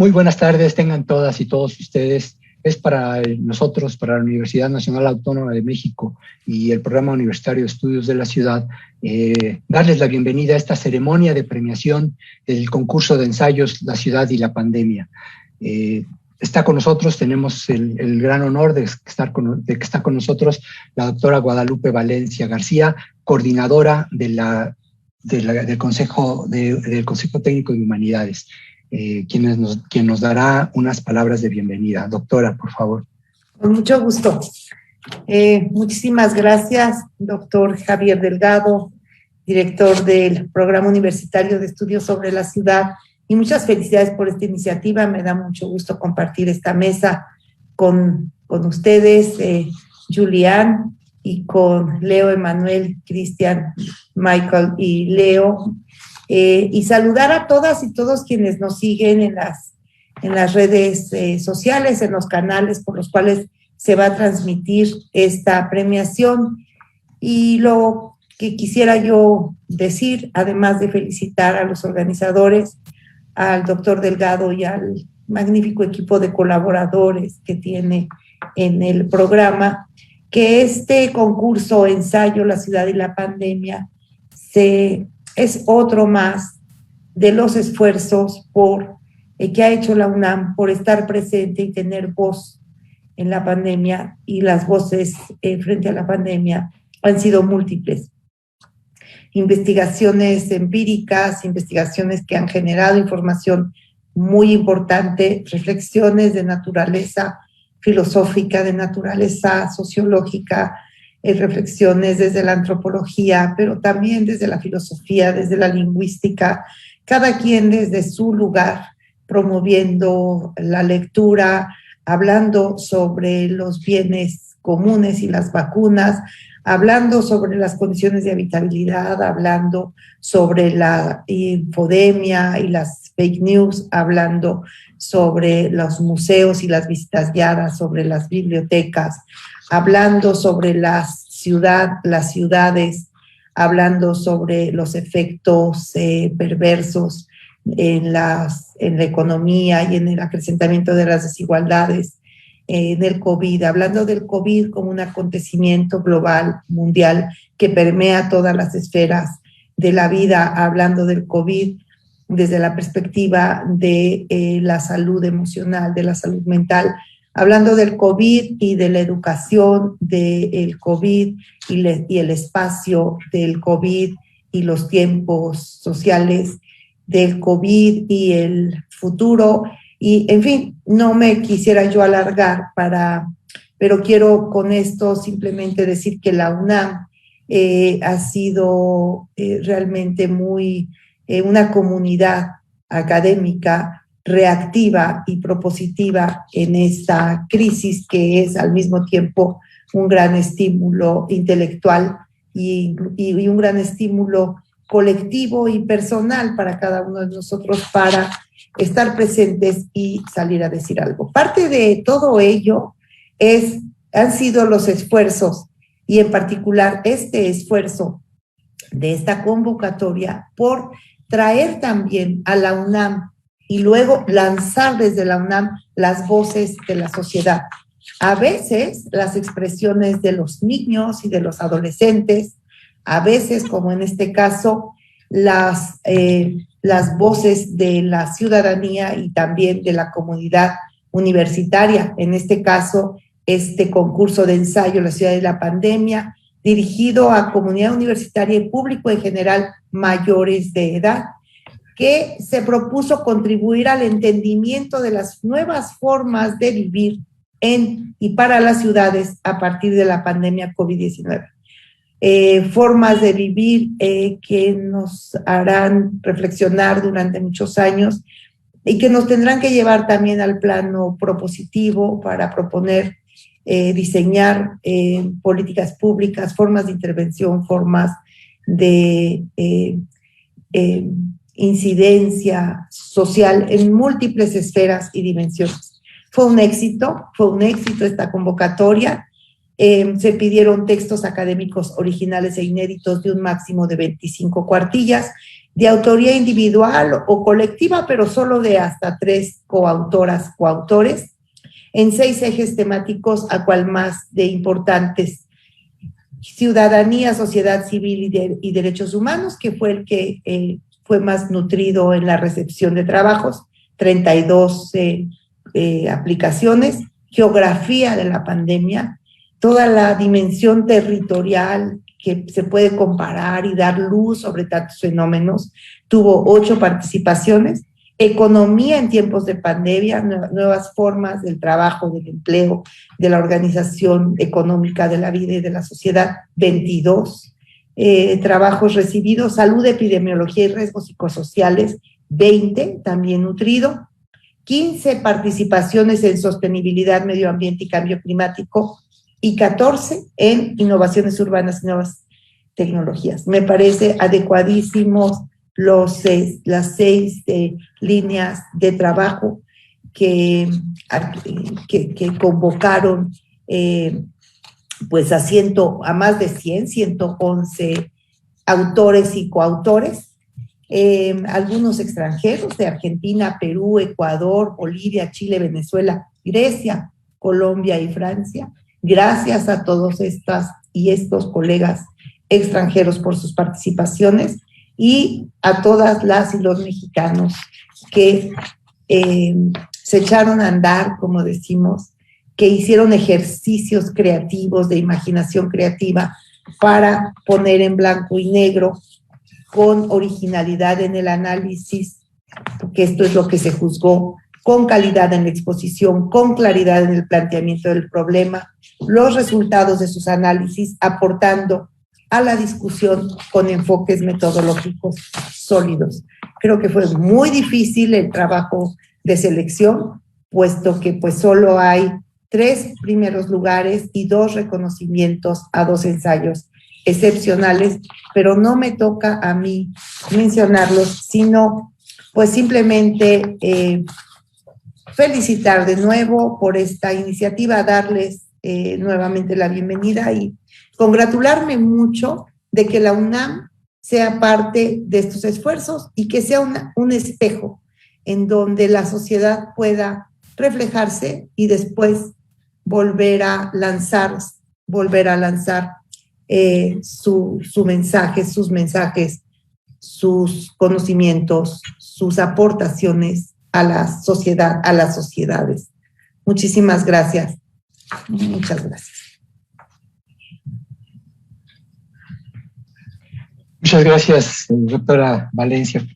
Muy buenas tardes, tengan todas y todos ustedes. Es para nosotros, para la Universidad Nacional Autónoma de México y el Programa Universitario de Estudios de la Ciudad, darles la bienvenida a esta ceremonia de premiación del concurso de ensayos La Ciudad y la Pandemia. Está con nosotros, tenemos el gran honor de que está con nosotros la doctora Guadalupe Valencia García, coordinadora del Consejo Técnico de Humanidades. Quien nos dará unas palabras de bienvenida. Doctora, por favor. Con mucho gusto. Muchísimas gracias, doctor Javier Delgado, director del Programa Universitario de Estudios sobre la Ciudad, y muchas felicidades por esta iniciativa. Me da mucho gusto compartir esta mesa con ustedes, Julián, y con Leo, Emanuel, Cristian, Michael y Leo. Y saludar a todas y todos quienes nos siguen en las redes sociales, en los canales por los cuales se va a transmitir esta premiación. Y lo que quisiera yo decir, además de felicitar a los organizadores, al doctor Delgado y al magnífico equipo de colaboradores que tiene en el programa, que este concurso Ensayo La Ciudad y la Pandemia es otro más de los esfuerzos que ha hecho la UNAM por estar presente y tener voz en la pandemia, y las voces frente a la pandemia han sido múltiples. Investigaciones empíricas, investigaciones que han generado información muy importante, reflexiones de naturaleza filosófica, de naturaleza sociológica, reflexiones desde la antropología, pero también desde la filosofía, desde la lingüística, cada quien desde su lugar, promoviendo la lectura, hablando sobre los bienes comunes y las vacunas, hablando sobre las condiciones de habitabilidad, hablando sobre la infodemia y las fake news, hablando sobre los museos y las visitas guiadas, sobre las bibliotecas, hablando sobre las ciudades, hablando sobre los efectos perversos en la economía y en el acrecentamiento de las desigualdades, del COVID, hablando del COVID como un acontecimiento global, mundial, que permea todas las esferas de la vida, hablando del COVID desde la perspectiva de la salud emocional, de la salud mental, hablando del COVID y de la educación del COVID y el espacio del COVID y los tiempos sociales del COVID y el futuro. Y, en fin, no me quisiera yo alargar pero quiero con esto simplemente decir que la UNAM ha sido realmente una comunidad académica reactiva y propositiva en esta crisis, que es al mismo tiempo un gran estímulo intelectual y un gran estímulo colectivo y personal para cada uno de nosotros para estar presentes y salir a decir algo. Parte de todo ello han sido los esfuerzos, y en particular este esfuerzo de esta convocatoria por traer también a la UNAM y luego lanzar desde la UNAM las voces de la sociedad. A veces las expresiones de los niños y de los adolescentes, a veces, como en este caso, las voces de la ciudadanía y también de la comunidad universitaria. En este caso, este concurso de ensayo La Ciudad y la Pandemia, dirigido a comunidad universitaria y público en general mayores de edad, que se propuso contribuir al entendimiento de las nuevas formas de vivir en y para las ciudades a partir de la pandemia COVID-19. Formas de vivir que nos harán reflexionar durante muchos años y que nos tendrán que llevar también al plano propositivo para proponer, diseñar políticas públicas, formas de intervención, formas de incidencia social en múltiples esferas y dimensiones. Fue un éxito esta convocatoria. Se pidieron textos académicos originales e inéditos de un máximo de 25 cuartillas, de autoría individual o colectiva, pero solo de hasta 3 coautoras, coautores, en 6 ejes temáticos, a cual más de importantes: ciudadanía, sociedad civil y derechos humanos, que fue el que fue más nutrido en la recepción de trabajos, 32 aplicaciones, geografía de la pandemia, toda la dimensión territorial que se puede comparar y dar luz sobre tantos fenómenos, tuvo 8 participaciones, economía en tiempos de pandemia, nuevas formas del trabajo, del empleo, de la organización económica de la vida y de la sociedad, 22 trabajos recibidos, salud, epidemiología y riesgos psicosociales, 20, también nutrido, 15 participaciones en sostenibilidad, medio ambiente y cambio climático, y 14 en innovaciones urbanas y nuevas tecnologías. Me parece adecuadísimos las 6 líneas de trabajo que convocaron pues a más de 111 autores y coautores, algunos extranjeros de Argentina, Perú, Ecuador, Bolivia, Chile, Venezuela, Grecia, Colombia y Francia. Gracias a todos estos colegas extranjeros por sus participaciones, y a todas las y los mexicanos que se echaron a andar, como decimos, que hicieron ejercicios creativos de imaginación creativa para poner en blanco y negro, con originalidad en el análisis, porque esto es lo que se juzgó, con calidad en la exposición, con claridad en el planteamiento del problema, los resultados de sus análisis, aportando a la discusión con enfoques metodológicos sólidos. Creo que fue muy difícil el trabajo de selección, puesto que pues solo hay 3 primeros lugares y 2 reconocimientos a 2 ensayos excepcionales, pero no me toca a mí mencionarlos, sino pues simplemente felicitar de nuevo por esta iniciativa, darles nuevamente la bienvenida y congratularme mucho de que la UNAM sea parte de estos esfuerzos y que sea un espejo en donde la sociedad pueda reflejarse y después volver a lanzar su mensaje, sus mensajes, sus conocimientos, sus aportaciones a la sociedad, a las sociedades. Muchísimas gracias. Muchas gracias. Muchas gracias, doctora Valencia.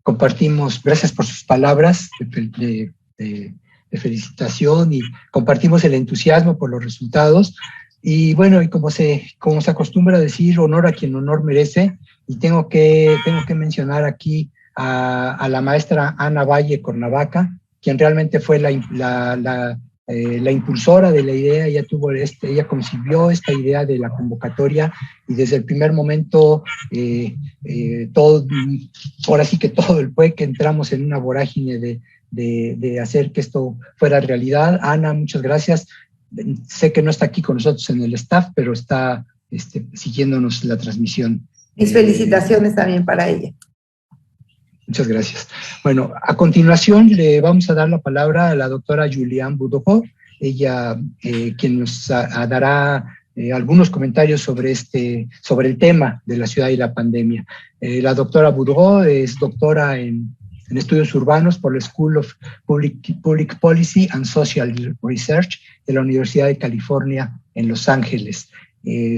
Compartimos, gracias por sus palabras de felicitación, y compartimos el entusiasmo por los resultados. Y bueno, y como se acostumbra a decir, honor a quien honor merece, y tengo que mencionar aquí a la maestra Ana Valle Cornavaca, quien realmente fue la impulsora de la idea. Ella concibió esta idea de la convocatoria, y desde el primer momento ahora sí que todo el PUEC entramos en una vorágine de hacer que esto fuera realidad. Ana, muchas gracias. Sé que no está aquí con nosotros en el staff, pero está siguiéndonos la transmisión. Mis felicitaciones también para ella. Muchas gracias. Bueno, a continuación le vamos a dar la palabra a la doctora Juliane Boudreau, ella quien nos dará algunos comentarios sobre el tema de la ciudad y la pandemia. La doctora Boudreau es doctora en estudios urbanos por la School of Public Policy and Social Research de la Universidad de California en Los Ángeles.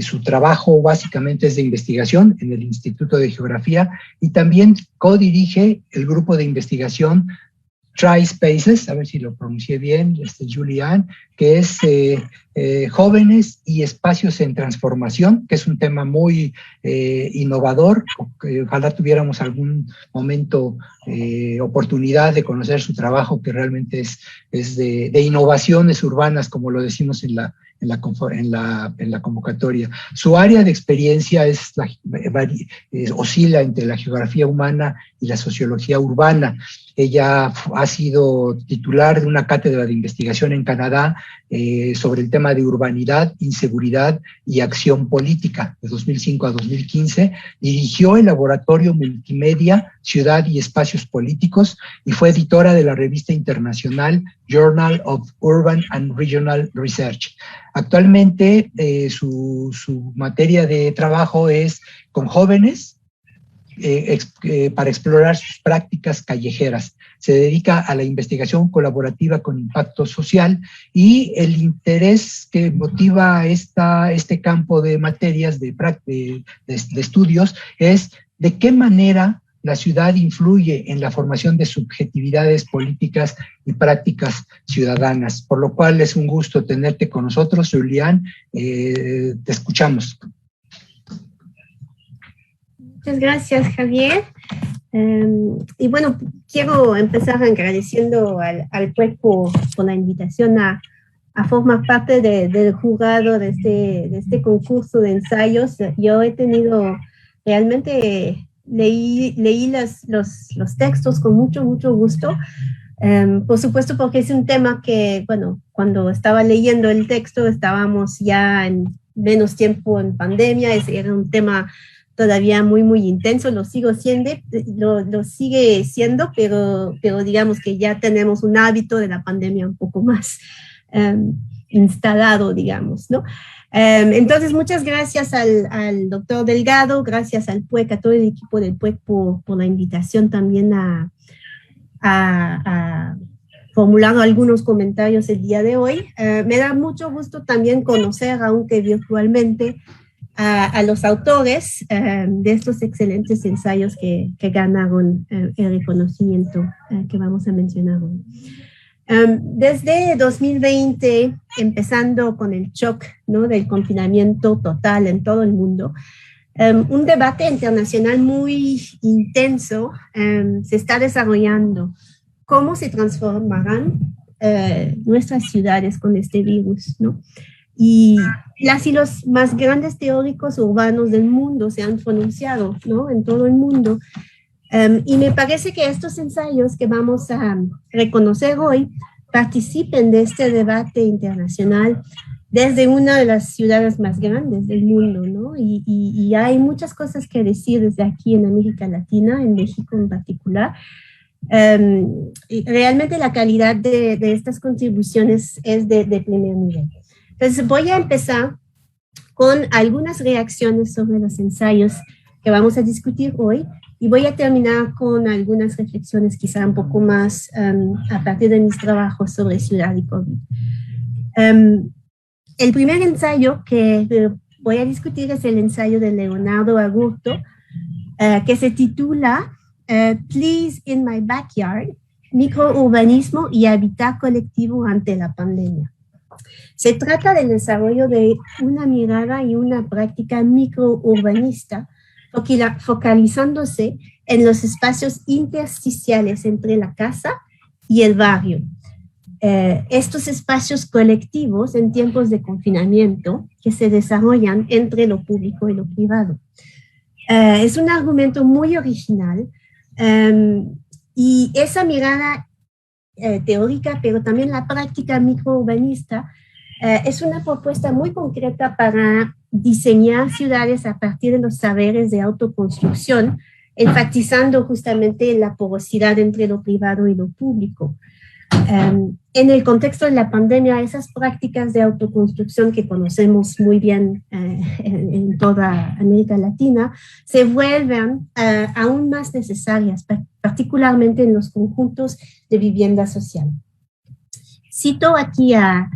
Su trabajo básicamente es de investigación en el Instituto de Geografía, y también codirige el grupo de investigación Tri-Spaces, a ver si lo pronuncié bien, Juliane, que es jóvenes y espacios en transformación, que es un tema muy innovador. Ojalá tuviéramos algún momento oportunidad de conocer su trabajo, que realmente es de innovaciones urbanas, como lo decimos en la convocatoria. Su área de experiencia oscila entre la geografía humana y la sociología urbana. Ella ha sido titular de una cátedra de investigación en Canadá sobre el tema de urbanidad, inseguridad y acción política de 2005 a 2015. Dirigió el laboratorio multimedia, ciudad y espacios políticos y fue editora de la revista internacional Journal of Urban and Regional Research. Actualmente su materia de trabajo es con jóvenes para explorar sus prácticas callejeras. Se dedica a la investigación colaborativa con impacto social y el interés que motiva este campo de materias de estudios es de qué manera la ciudad influye en la formación de subjetividades políticas y prácticas ciudadanas, por lo cual es un gusto tenerte con nosotros, Julián. Te escuchamos. Muchas gracias, Javier. Y bueno, quiero empezar agradeciendo al PUEC por la invitación a formar parte del jurado de este concurso de ensayos. Yo he tenido realmente... Leí los textos con mucho gusto, por supuesto porque es un tema que, bueno, cuando estaba leyendo el texto estábamos ya en menos tiempo en pandemia, era un tema todavía muy intenso, lo sigue siendo, pero digamos que ya tenemos un hábito de la pandemia un poco más instalado, digamos, ¿no? Entonces, muchas gracias al doctor Delgado, gracias al PUEC, a todo el equipo del PUEC por la invitación también a formular algunos comentarios el día de hoy. Me da mucho gusto también conocer, aunque virtualmente, a los autores de estos excelentes ensayos que ganaron el reconocimiento que vamos a mencionar hoy. Desde 2020, empezando con el shock, ¿no?, del confinamiento total en todo el mundo, un debate internacional muy intenso se está desarrollando. ¿Cómo se transformarán nuestras ciudades con este virus, ¿no? Y los más grandes teóricos urbanos del mundo se han pronunciado, ¿no?, en todo el mundo. Y me parece que estos ensayos que vamos a reconocer hoy participen de este debate internacional desde una de las ciudades más grandes del mundo, ¿no? Y hay muchas cosas que decir desde aquí en América Latina, en México en particular. Y realmente la calidad de estas contribuciones es de primer nivel. Entonces voy a empezar con algunas reacciones sobre los ensayos que vamos a discutir hoy. Y voy a terminar con algunas reflexiones quizá un poco más a partir de mis trabajos sobre ciudad y COVID. El primer ensayo que voy a discutir es el ensayo de Leonardo Agurto, que se titula Please in My Backyard, microurbanismo y hábitat colectivo ante la pandemia. Se trata del desarrollo de una mirada y una práctica microurbanista focalizándose en los espacios intersticiales entre la casa y el barrio. Estos espacios colectivos en tiempos de confinamiento que se desarrollan entre lo público y lo privado. Es un argumento muy original y esa mirada teórica, pero también la práctica microurbanista, es una propuesta muy concreta para diseñar ciudades a partir de los saberes de autoconstrucción, enfatizando justamente la porosidad entre lo privado y lo público. En el contexto de la pandemia, esas prácticas de autoconstrucción que conocemos muy bien en toda América Latina se vuelven aún más necesarias, particularmente en los conjuntos de vivienda social. Cito aquí a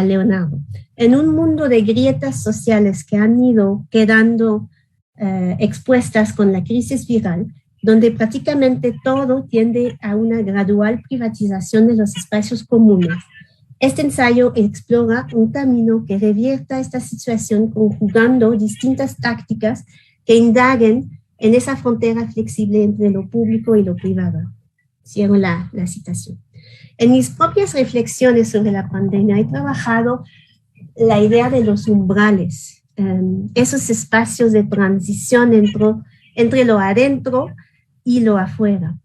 Leonardo. En un mundo de grietas sociales que han ido quedando expuestas con la crisis viral, donde prácticamente todo tiende a una gradual privatización de los espacios comunes, este ensayo explora un camino que revierta esta situación conjugando distintas tácticas que indaguen en esa frontera flexible entre lo público y lo privado. Cierro la citación. En mis propias reflexiones sobre la pandemia he trabajado la idea de los umbrales, esos espacios de transición entre lo adentro y lo afuera.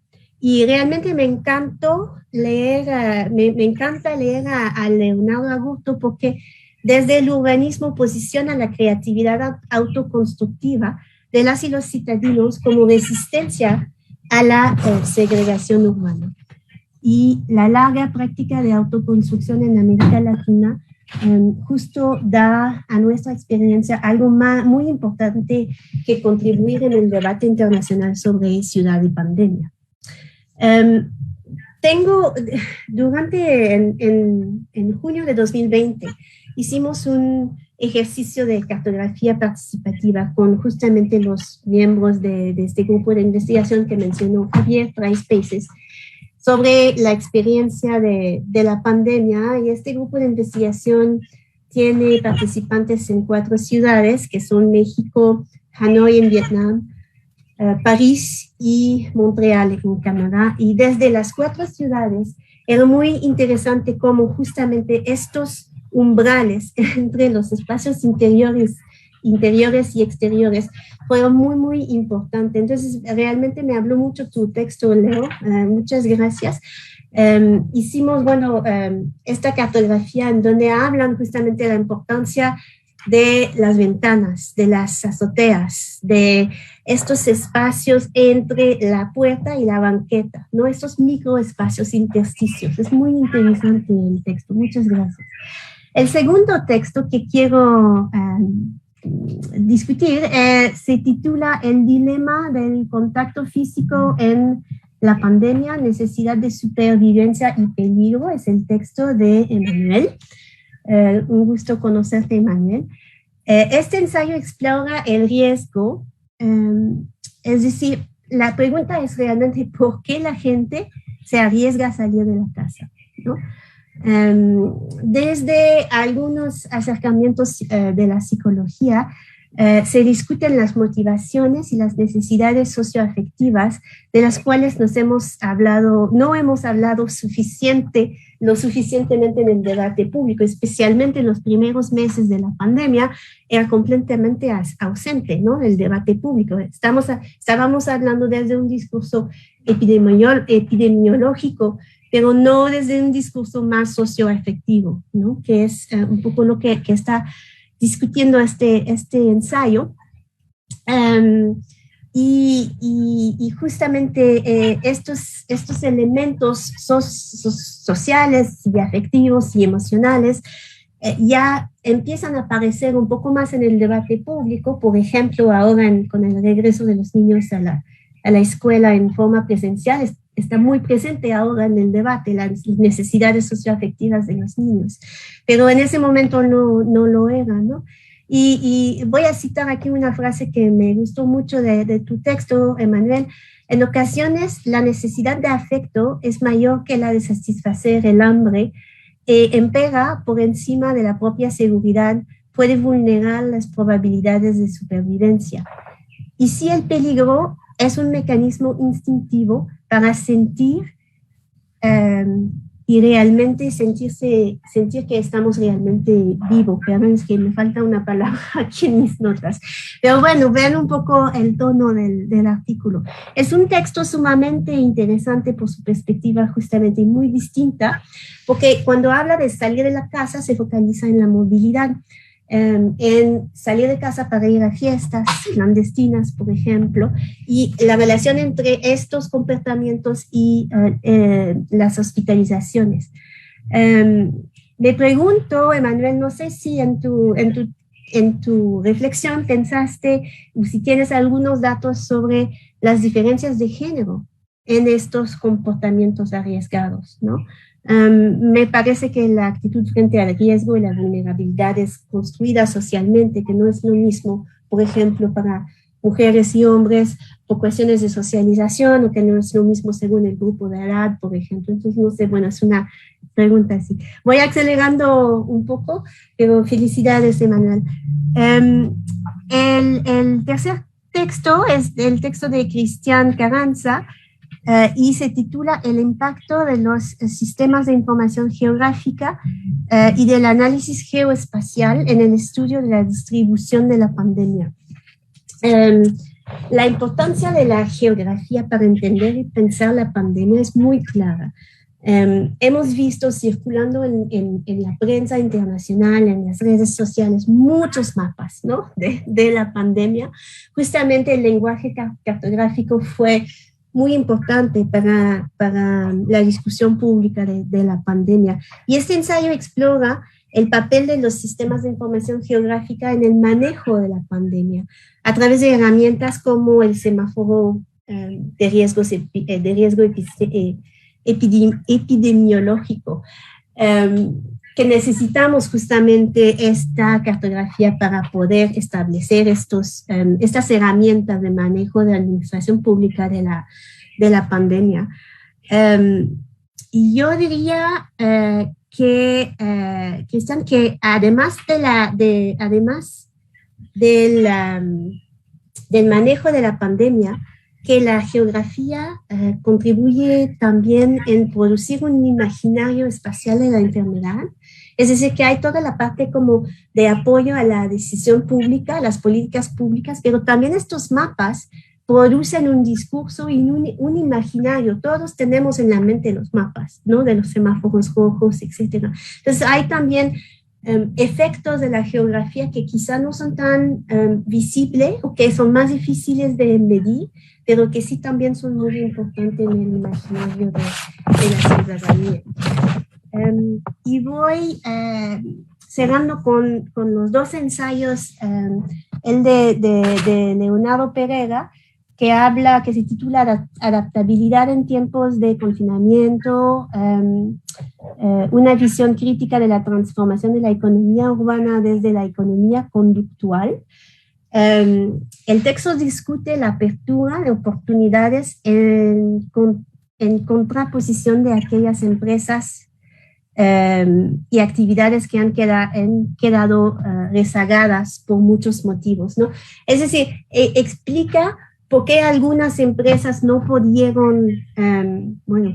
Y realmente me encantó leer, me encanta leer a Leonardo Aburto porque desde el urbanismo posiciona la creatividad autoconstructiva de las y los citadinos como resistencia a la segregación urbana. Y la larga práctica de autoconstrucción en América Latina justo da a nuestra experiencia algo muy importante que contribuir en el debate internacional sobre ciudad y pandemia. En junio de 2020 hicimos un ejercicio de cartografía participativa con justamente los miembros de este grupo de investigación que mencionó Javier, TriSpaces, sobre la experiencia de la pandemia, y este grupo de investigación tiene participantes en 4 ciudades, que son México, Hanoi en Vietnam, París y Montreal en Canadá, y desde las 4 ciudades era muy interesante cómo justamente estos umbrales entre los espacios interiores y exteriores fueron muy importantes. Entonces, realmente me habló mucho tu texto, Leo. Muchas gracias. Hicimos, esta cartografía en donde hablan justamente de la importancia de las ventanas, de las azoteas, de estos espacios entre la puerta y la banqueta, ¿no? Estos microespacios intersticios. Es muy interesante el texto. Muchas gracias. El segundo texto que quiero discutir se titula El dilema del contacto físico en la pandemia, necesidad de supervivencia y peligro. Es el texto de Emanuel. Un gusto conocerte, Emanuel. Este ensayo explora el riesgo, es decir, la pregunta es realmente por qué la gente se arriesga a salir de la casa, ¿no? Desde algunos acercamientos de la psicología se discuten las motivaciones y las necesidades socioafectivas de las cuales no hemos hablado lo suficientemente en el debate público, especialmente en los primeros meses de la pandemia, era completamente ausente, ¿no?, el debate público. Estábamos hablando desde un discurso epidemiológico, pero no desde un discurso más socioafectivo, ¿no?, que es un poco lo que está discutiendo este ensayo. Y justamente estos elementos sociales y afectivos y emocionales ya empiezan a aparecer un poco más en el debate público. Por ejemplo, ahora con el regreso de los niños a la escuela en forma presencial, está muy presente ahora en el debate las necesidades socioafectivas de los niños, pero en ese momento no lo era, ¿no? Y voy a citar aquí una frase que me gustó mucho de tu texto, Emanuel. En ocasiones, la necesidad de afecto es mayor que la de satisfacer el hambre, empera por encima de la propia seguridad, puede vulnerar las probabilidades de supervivencia. Y si el peligro es un mecanismo instintivo para sentir y realmente sentir que estamos realmente vivos. Perdón, es que me falta una palabra aquí en mis notas. Pero bueno, vean un poco el tono del artículo. Es un texto sumamente interesante por su perspectiva justamente muy distinta, porque cuando habla de salir de la casa se focaliza en la movilidad, en salir de casa para ir a fiestas clandestinas, por ejemplo, y la relación entre estos comportamientos y las hospitalizaciones. Me pregunto, Emanuel, no sé si en tu reflexión pensaste, o si tienes algunos datos sobre las diferencias de género en estos comportamientos arriesgados, ¿no? Me parece que la actitud frente al riesgo y la vulnerabilidad es construida socialmente, que no es lo mismo, por ejemplo, para mujeres y hombres por cuestiones de socialización, o que no es lo mismo según el grupo de edad, por ejemplo. Entonces, no sé, bueno, es una pregunta así. Voy acelerando un poco, pero felicidades, Emanuel. El tercer texto es el texto de Cristian Carranza, y se titula El impacto de los sistemas de información geográfica y del análisis geoespacial en el estudio de la distribución de la pandemia. La importancia de la geografía para entender y pensar la pandemia es muy clara. Hemos visto circulando en la prensa internacional, en las redes sociales, muchos mapas, ¿no? de la pandemia. Justamente el lenguaje cartográfico fue muy importante para la discusión pública de la pandemia. Y este ensayo explora el papel de los sistemas de información geográfica en el manejo de la pandemia, a través de herramientas como el semáforo de riesgo epidemiológico, que necesitamos justamente esta cartografía para poder establecer estas herramientas de manejo de administración pública de la pandemia. Y yo diría Cristian, que además del manejo de la pandemia, que la geografía contribuye también en producir un imaginario espacial de la enfermedad. Es decir, que hay toda la parte como de apoyo a la decisión pública, a las políticas públicas, pero también estos mapas producen un discurso y un imaginario. Todos tenemos en la mente los mapas, ¿no? De los semáforos rojos, etc. Entonces, hay también efectos de la geografía que quizá no son tan visibles o que son más difíciles de medir, pero que sí también son muy importantes en el imaginario de la ciudadanía. Y voy cerrando con los dos ensayos, el de Leonardo Pereira, que se titula Adaptabilidad en tiempos de confinamiento, una visión crítica de la transformación de la economía urbana desde la economía conductual. El texto discute la apertura de oportunidades en contraposición de aquellas empresas y actividades que han quedado rezagadas por muchos motivos, ¿no? Es decir, explica por qué algunas empresas no pudieron,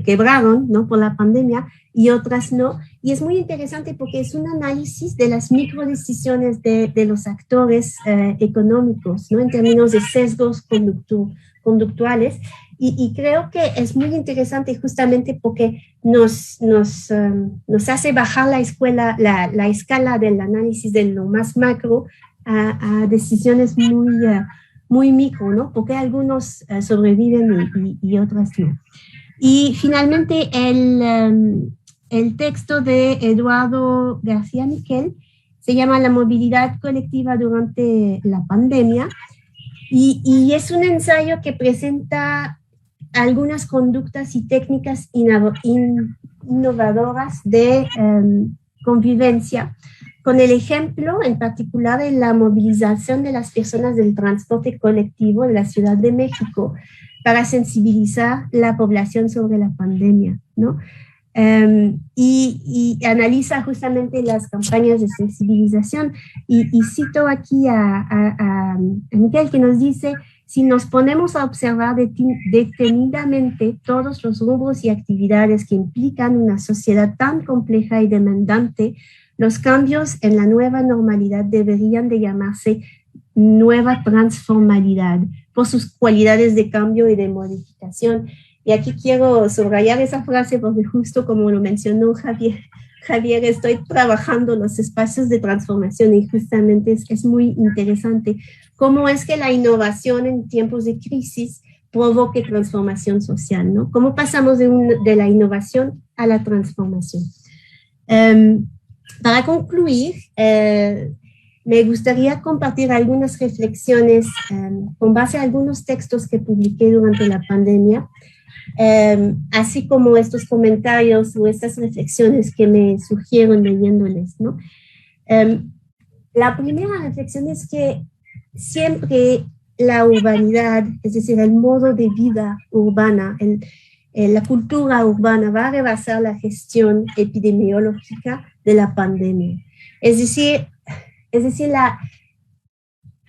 quebraron, ¿no? Por la pandemia y otras no. Y es muy interesante porque es un análisis de las microdecisiones de los actores económicos, ¿no? En términos de sesgos conductuales. Y creo que es muy interesante justamente porque nos hace bajar la escala del análisis de lo más macro a decisiones muy micro, ¿no? Porque algunos sobreviven y otras no. Y finalmente el texto de Eduardo García Miquel se llama La movilidad colectiva durante la pandemia y es un ensayo que presenta algunas conductas y técnicas innovadoras de convivencia, con el ejemplo en particular de la movilización de las personas del transporte colectivo de la Ciudad de México para sensibilizar la población sobre la pandemia, ¿no? Y analiza justamente las campañas de sensibilización y cito aquí a Miguel, que nos dice: si nos ponemos a observar detenidamente todos los rubros y actividades que implican una sociedad tan compleja y demandante, los cambios en la nueva normalidad deberían de llamarse nueva transformalidad por sus cualidades de cambio y de modificación. Y aquí quiero subrayar esa frase porque justo como lo mencionó Javier, estoy trabajando los espacios de transformación y justamente es muy interesante cómo es que la innovación en tiempos de crisis provoque transformación social, ¿no? Cómo pasamos de la innovación a la transformación. Para concluir, me gustaría compartir algunas reflexiones con base a algunos textos que publiqué durante la pandemia, así como estos comentarios o estas reflexiones que me surgieron leyéndoles, ¿no? La primera reflexión es que siempre la urbanidad, es decir, el modo de vida urbana, la cultura urbana va a rebasar la gestión epidemiológica de la pandemia. Es decir,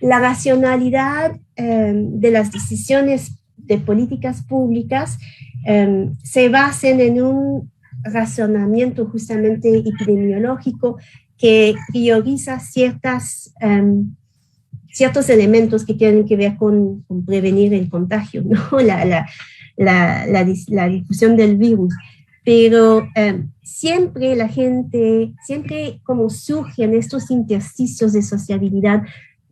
la racionalidad de las decisiones de políticas públicas se basen en un razonamiento justamente epidemiológico que prioriza ciertas ciertos elementos que tienen que ver con prevenir el contagio, ¿no? La difusión del virus. Pero siempre la gente, siempre como surgen estos intersticios de sociabilidad,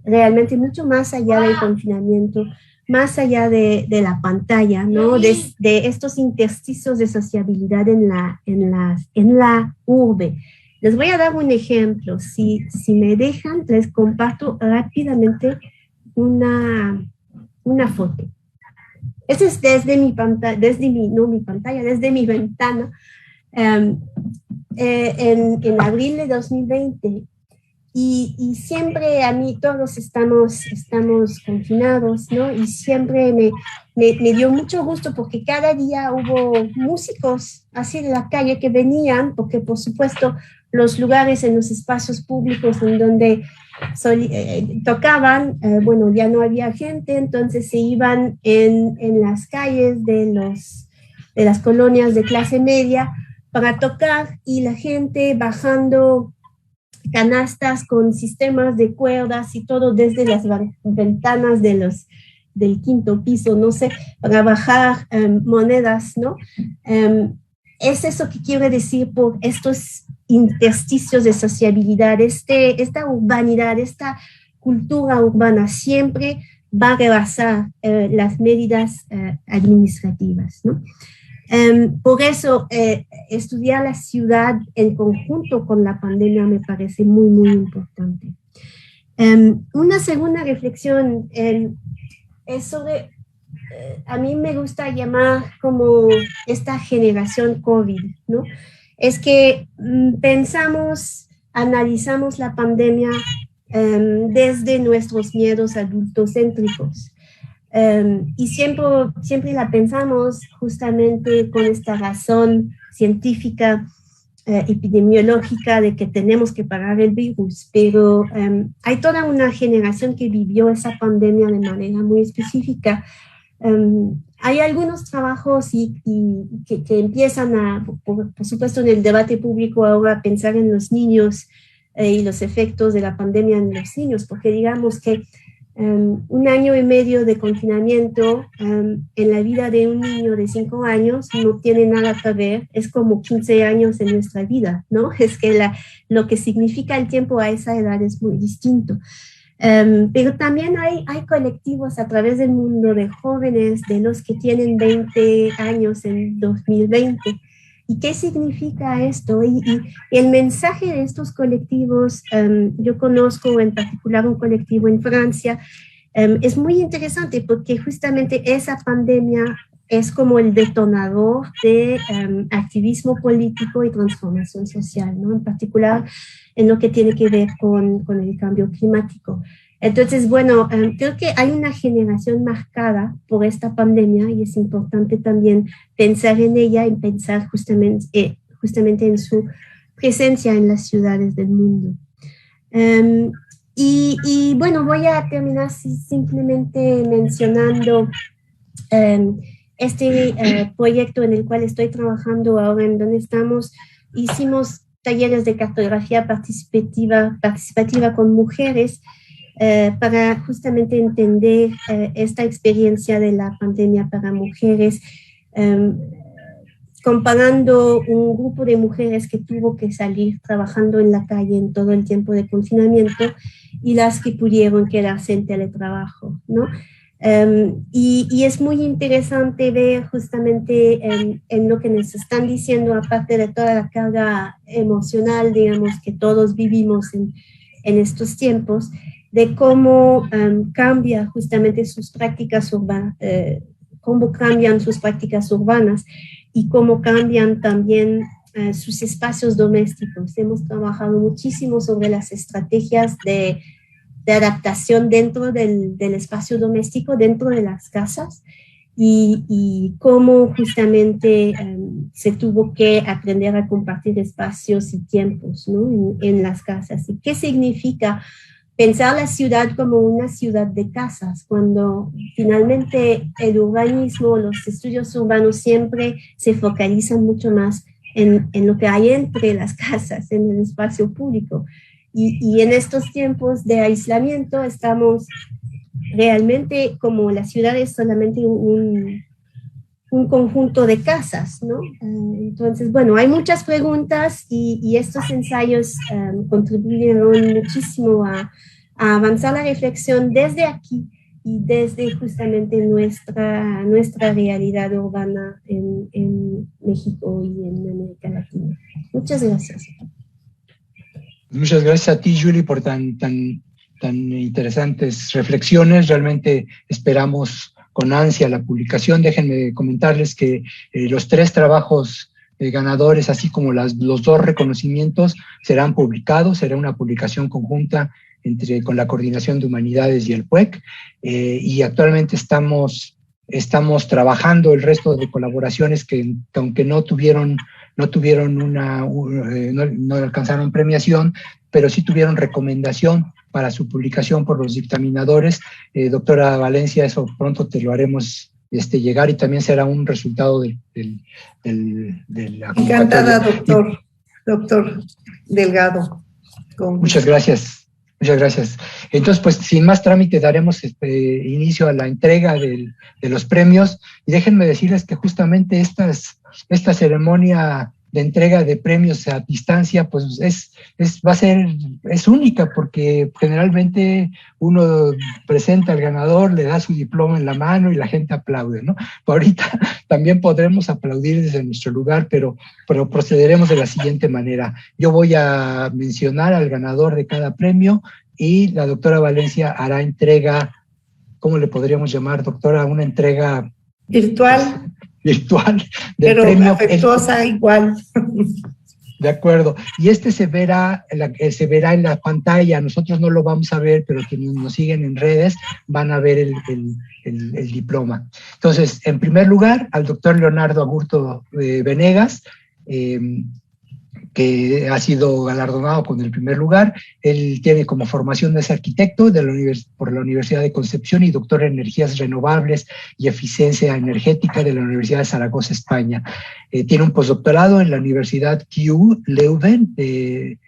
realmente mucho más allá del confinamiento, más allá de la pantalla, ¿no? De estos intersticios de sociabilidad en la urbe. Les voy a dar un ejemplo. Si me dejan, les comparto rápidamente una foto. Este es desde mi pantalla, desde mi ventana, en abril de 2020. Y siempre a mí todos estamos confinados, ¿no? Y siempre me dio mucho gusto porque cada día hubo músicos así de la calle que venían, porque por supuesto los lugares en los espacios públicos en donde tocaban, bueno, ya no había gente, entonces se iban en las calles de las colonias de clase media para tocar, y la gente bajando canastas con sistemas de cuerdas y todo desde las ventanas del quinto piso, no sé, para bajar monedas, ¿no? Es eso que quiero decir por estos intersticios de sociabilidad. Esta urbanidad, esta cultura urbana siempre va a rebasar las medidas administrativas, ¿no? Por eso, estudiar la ciudad en conjunto con la pandemia me parece muy, muy importante. Una segunda reflexión es sobre, a mí me gusta llamar como esta generación COVID, ¿no? Es que analizamos la pandemia desde nuestros miedos adultocéntricos. Y siempre la pensamos justamente con esta razón científica, epidemiológica, de que tenemos que parar el virus, pero hay toda una generación que vivió esa pandemia de manera muy específica. Hay algunos trabajos que empiezan por supuesto en el debate público ahora, a pensar en los niños y los efectos de la pandemia en los niños, porque digamos que un año y medio de confinamiento en la vida de un niño de 5 años no tiene nada que ver, es como 15 años en nuestra vida, ¿no? Es que lo que significa el tiempo a esa edad es muy distinto. Pero también hay colectivos a través del mundo de jóvenes, de los que tienen 20 años en 2020. ¿Y qué significa esto? Y el mensaje de estos colectivos, yo conozco en particular un colectivo en Francia, es muy interesante porque justamente esa pandemia es como el detonador de activismo político y transformación social, ¿no? En particular en lo que tiene que ver con el cambio climático. Entonces, bueno, creo que hay una generación marcada por esta pandemia y es importante también pensar en ella y pensar justamente en su presencia en las ciudades del mundo. Y bueno, voy a terminar simplemente mencionando este proyecto en el cual estoy trabajando ahora, en donde hicimos talleres de cartografía participativa con mujeres para justamente entender esta experiencia de la pandemia para mujeres, comparando un grupo de mujeres que tuvo que salir trabajando en la calle en todo el tiempo de confinamiento y las que pudieron quedarse en teletrabajo, ¿no? Y es muy interesante ver justamente en lo que nos están diciendo, aparte de toda la carga emocional, digamos, que todos vivimos en estos tiempos, de cómo cambia justamente sus prácticas urbanas, cómo cambian sus prácticas urbanas y cómo cambian también sus espacios domésticos. Hemos trabajado muchísimo sobre las estrategias de adaptación dentro del espacio doméstico, dentro de las casas, y cómo justamente se tuvo que aprender a compartir espacios y tiempos, ¿no? en las casas. ¿Y qué significa pensar la ciudad como una ciudad de casas, cuando finalmente el urbanismo, los estudios urbanos siempre se focalizan mucho más en lo que hay entre las casas, en el espacio público? Y en estos tiempos de aislamiento estamos realmente, como la ciudad es solamente un conjunto de casas, ¿no? Entonces, bueno, hay muchas preguntas y estos ensayos contribuyeron muchísimo a avanzar la reflexión desde aquí y desde justamente nuestra realidad urbana en México y en América Latina. Muchas gracias. Muchas gracias a ti, Julie, por tan interesantes reflexiones. Realmente esperamos con ansia la publicación. Déjenme comentarles que los 3 trabajos ganadores, así como los 2 reconocimientos, serán publicados. Será una publicación conjunta con la Coordinación de Humanidades y el PUEC, y actualmente estamos trabajando el resto de colaboraciones que aunque no alcanzaron premiación, pero sí tuvieron recomendación para su publicación por los dictaminadores. Doctora Valencia, eso pronto te lo haremos llegar, y también será un resultado de la convocatoria. Encantada, doctor Delgado. Muchas gracias. Muchas gracias. Entonces, pues, sin más trámite, daremos inicio a la entrega de los premios. Y déjenme decirles que justamente esta ceremonia de entrega de premios a distancia, pues es única, porque generalmente uno presenta al ganador, le da su diploma en la mano y la gente aplaude, ¿no? Ahorita también podremos aplaudir desde nuestro lugar, pero procederemos de la siguiente manera. Yo voy a mencionar al ganador de cada premio y la doctora Valencia hará entrega, ¿cómo le podríamos llamar, doctora? Una entrega virtual del pero premio. Afectuosa igual. De acuerdo. Y se verá en la pantalla. Nosotros no lo vamos a ver, pero quienes nos siguen en redes van a ver el diploma. Entonces, en primer lugar, al doctor Leonardo Agurto Venegas, que ha sido galardonado con el primer lugar. Él tiene como formación de arquitecto por la Universidad de Concepción y doctor en energías renovables y eficiencia energética de la Universidad de Zaragoza, España. Tiene un postdoctorado en la Universidad TU Leuven de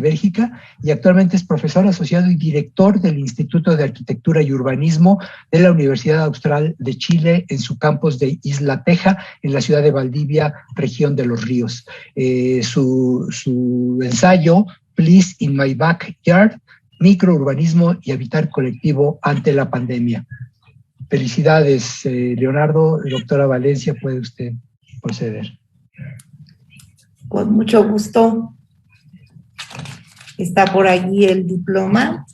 Bélgica, y actualmente es profesor asociado y director del Instituto de Arquitectura y Urbanismo de la Universidad Austral de Chile en su campus de Isla Teja, en la ciudad de Valdivia, región de Los Ríos. Su ensayo, Please in My Backyard, microurbanismo y habitar colectivo ante la pandemia. Felicidades, Leonardo. Doctora Valencia, puede usted proceder. Con mucho gusto. Está por allí el diploma.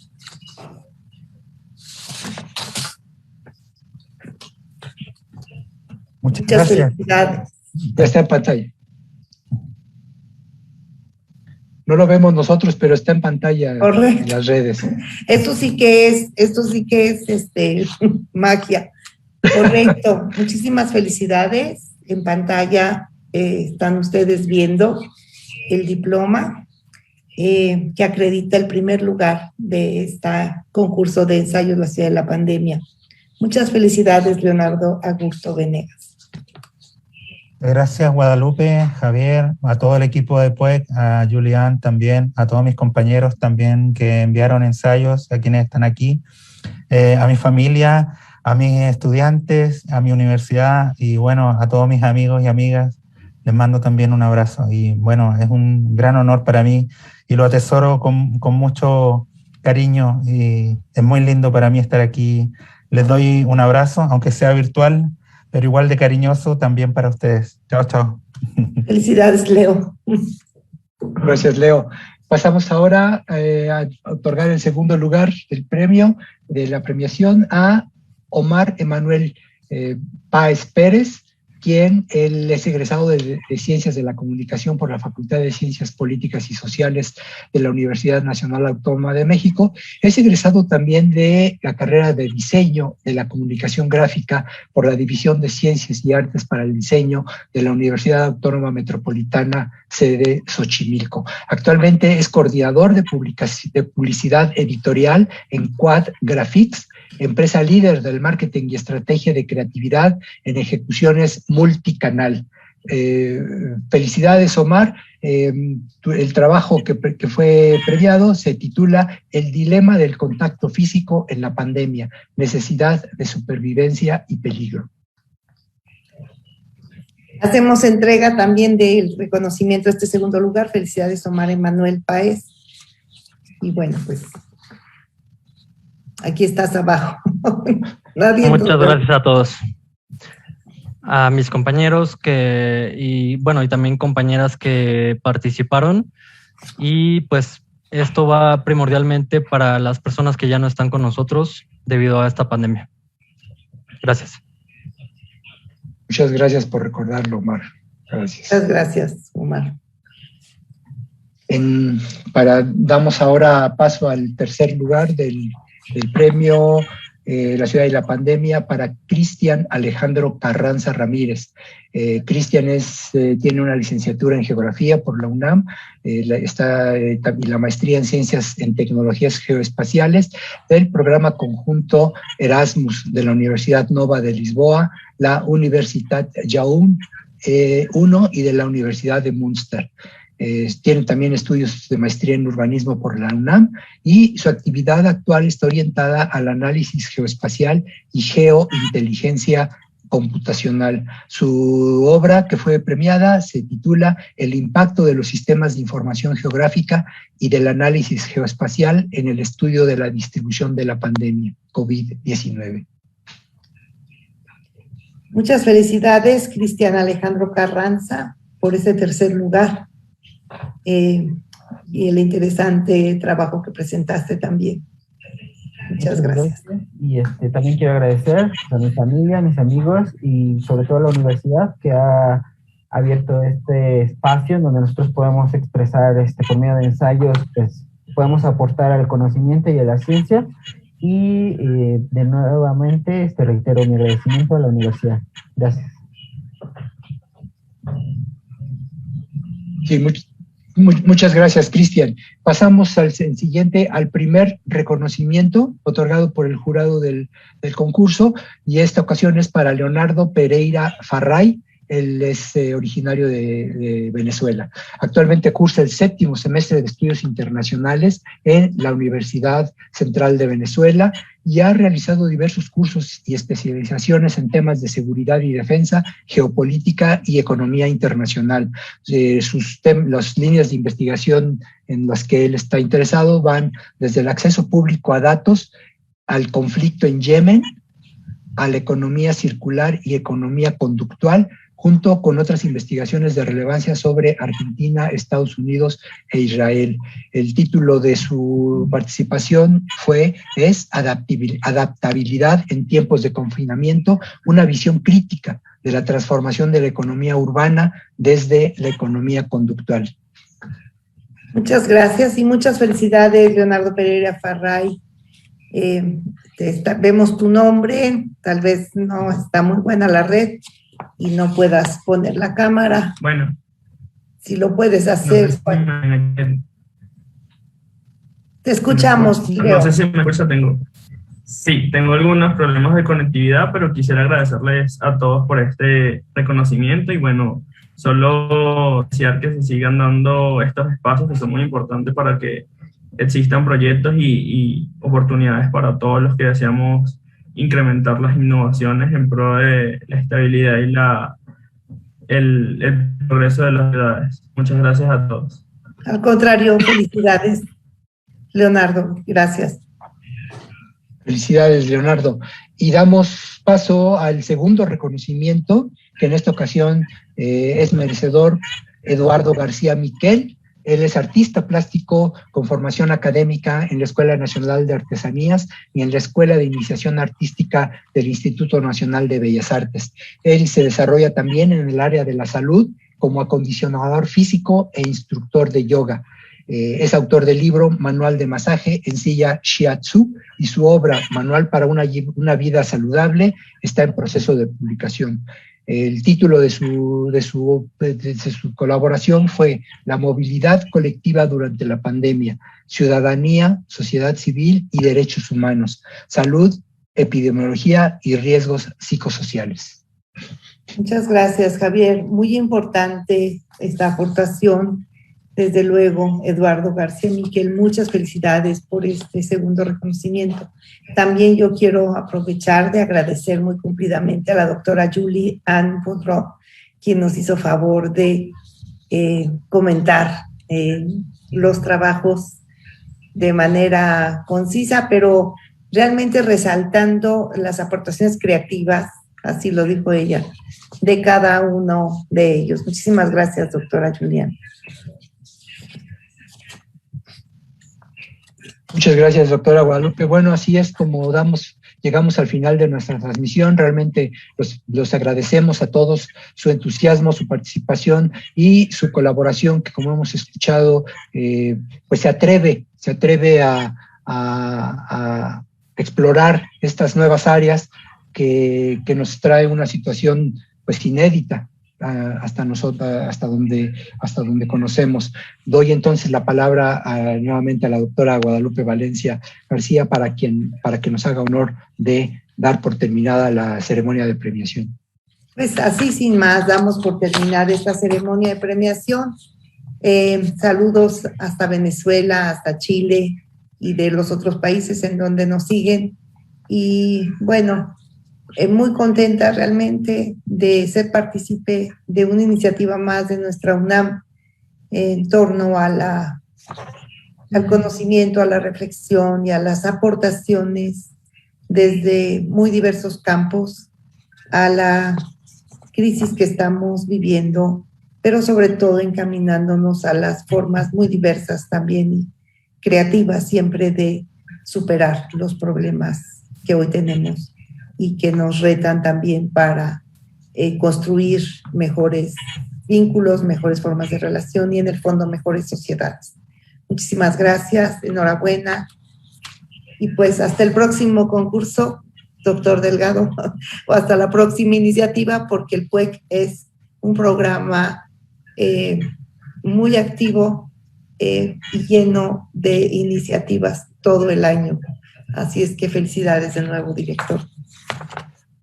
Muchas gracias. Felicidades. Ya está en pantalla. No lo vemos nosotros, pero está en pantalla. Correcto. En las redes. Esto sí que es magia. Correcto. Muchísimas felicidades. En pantalla están ustedes viendo el diploma que acredita el primer lugar de este concurso de ensayos La Ciudad de la Pandemia. Muchas felicidades, Leonardo Agurto Venegas. Gracias, Guadalupe, Javier, a todo el equipo de PUEC, a Julián también, a todos mis compañeros también que enviaron ensayos, a quienes están aquí, a mi familia, a mis estudiantes, a mi universidad y bueno, a todos mis amigos y amigas. Les mando también un abrazo y bueno, es un gran honor para mí y lo atesoro con mucho cariño y es muy lindo para mí estar aquí. Les doy un abrazo, aunque sea virtual, pero igual de cariñoso también para ustedes. Chao, chao. Felicidades, Leo. Gracias, Leo. Pasamos ahora a otorgar el segundo lugar del premio, de la premiación, a Omar Emanuel Páez Pérez, quien él es egresado de Ciencias de la Comunicación por la Facultad de Ciencias Políticas y Sociales de la Universidad Nacional Autónoma de México. Es egresado también de la carrera de Diseño de la Comunicación Gráfica por la División de Ciencias y Artes para el Diseño de la Universidad Autónoma Metropolitana, sede Xochimilco. Actualmente es coordinador de publicidad editorial en Quad Graphics, empresa líder del marketing y estrategia de creatividad en ejecuciones multicanal. Felicidades, Omar. El trabajo que fue premiado se titula El dilema del contacto físico en la pandemia, necesidad de supervivencia y peligro. Hacemos entrega también del reconocimiento a este segundo lugar. Felicidades, Omar Emanuel Páez. Y bueno, pues aquí estás abajo. Muchas gracias a todos. A mis compañeros y también compañeras que participaron. Y pues esto va primordialmente para las personas que ya no están con nosotros debido a esta pandemia. Gracias. Muchas gracias por recordarlo, Omar. Gracias. Muchas gracias, Omar. Damos ahora paso al tercer lugar del premio La Ciudad y la Pandemia para Cristian Alejandro Carranza Ramírez. Cristian tiene una licenciatura en Geografía por la UNAM y la maestría en Ciencias en Tecnologías Geoespaciales del programa conjunto Erasmus de la Universidad Nova de Lisboa, la Universitat Jaume I y de la Universidad de Münster. Tiene también estudios de maestría en urbanismo por la UNAM y su actividad actual está orientada al análisis geoespacial y geointeligencia computacional. Su obra, que fue premiada, se titula El impacto de los sistemas de información geográfica y del análisis geoespacial en el estudio de la distribución de la pandemia COVID-19. Muchas felicidades, Cristian Alejandro Carranza, por ese tercer lugar. Y el interesante trabajo que presentaste también. Muchas gracias. Y también quiero agradecer a mi familia, a mis amigos y sobre todo a la universidad que ha abierto este espacio en donde nosotros podemos expresar por medio de ensayos, pues podemos aportar al conocimiento y a la ciencia. Y de nuevamente reitero mi agradecimiento a la universidad. Gracias. Sí, muchas gracias, Cristian. Pasamos al primer reconocimiento otorgado por el jurado del concurso, y esta ocasión es para Leonardo Pereira Farray. Él es originario de Venezuela. Actualmente cursa el 7º semestre de Estudios Internacionales en la Universidad Central de Venezuela y ha realizado diversos cursos y especializaciones en temas de seguridad y defensa, geopolítica y economía internacional. Las líneas de investigación en las que él está interesado van desde el acceso público a datos, al conflicto en Yemen, a la economía circular y economía conductual, junto con otras investigaciones de relevancia sobre Argentina, Estados Unidos e Israel. El título de su participación es Adaptabilidad en tiempos de confinamiento, una visión crítica de la transformación de la economía urbana desde la economía conductual. Muchas gracias y muchas felicidades, Leonardo Pereira Farray. Vemos tu nombre, tal vez no está muy buena la red y no puedas poner la cámara. Bueno. Si lo puedes hacer. Te escuchamos, Leo. No sé si me escucha, tengo algunos problemas de conectividad, pero quisiera agradecerles a todos por este reconocimiento y bueno, solo desear que se sigan dando estos espacios que son muy importantes para que existan proyectos y oportunidades para todos los que deseamos incrementar las innovaciones en pro de la estabilidad y el progreso de las ciudades. Muchas gracias a todos. Al contrario, felicidades, Leonardo. Gracias. Felicidades, Leonardo. Y damos paso al segundo reconocimiento, que en esta ocasión es merecedor Eduardo García Miquel. Él es artista plástico con formación académica en la Escuela Nacional de Artesanías y en la Escuela de Iniciación Artística del Instituto Nacional de Bellas Artes. Él se desarrolla también en el área de la salud como acondicionador físico e instructor de yoga. Es autor del libro Manual de Masaje en Silla Shiatsu y su obra Manual para una vida saludable está en proceso de publicación. El título de su colaboración fue La movilidad colectiva durante la pandemia, ciudadanía, sociedad civil y derechos humanos, salud, epidemiología y riesgos psicosociales. Muchas gracias, Javier. Muy importante esta aportación. Desde luego, Eduardo García Miquel, muchas felicidades por este segundo reconocimiento. También yo quiero aprovechar de agradecer muy cumplidamente a la doctora Julie Ann Boudreau, quien nos hizo favor de comentar los trabajos de manera concisa, pero realmente resaltando las aportaciones creativas, así lo dijo ella, de cada uno de ellos. Muchísimas gracias, doctora Julián. Muchas gracias, doctora Guadalupe. Bueno, así es como llegamos al final de nuestra transmisión. Realmente los agradecemos a todos su entusiasmo, su participación y su colaboración, que como hemos escuchado, pues se atreve a explorar estas nuevas áreas que nos trae una situación pues inédita hasta donde conocemos. Doy entonces la palabra nuevamente a la doctora Guadalupe Valencia García para que nos haga honor de dar por terminada la ceremonia de premiación. Pues así sin más, damos por terminar esta ceremonia de premiación. Saludos hasta Venezuela, hasta Chile y de los otros países en donde nos siguen. Y bueno, muy contenta realmente de ser partícipe de una iniciativa más de nuestra UNAM en torno a al conocimiento, a la reflexión y a las aportaciones desde muy diversos campos a la crisis que estamos viviendo, pero sobre todo encaminándonos a las formas muy diversas también creativas siempre de superar los problemas que hoy tenemos y que nos retan también para construir mejores vínculos, mejores formas de relación y en el fondo mejores sociedades. Muchísimas gracias, enhorabuena y pues hasta el próximo concurso, doctor Delgado, o hasta la próxima iniciativa, porque el PUEC es un programa muy activo y lleno de iniciativas todo el año. Así es que felicidades de nuevo, director.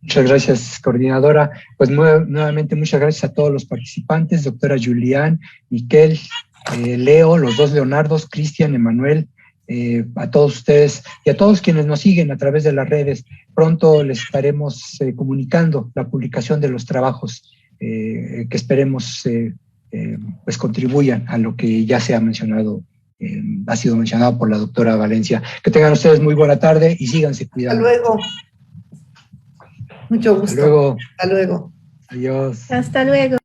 Muchas gracias, coordinadora. Pues nuevamente muchas gracias a todos los participantes, doctora Julián, Miquel, Leo, los dos Leonardos, Cristian, Emanuel, a todos ustedes y a todos quienes nos siguen a través de las redes. Pronto les estaremos comunicando la publicación de los trabajos que esperemos pues contribuyan a lo que ya se ha mencionado, ha sido mencionado por la doctora Valencia. Que tengan ustedes muy buena tarde y síganse cuidando. Hasta luego. Mucho gusto. Hasta luego. Hasta luego. Adiós. Hasta luego.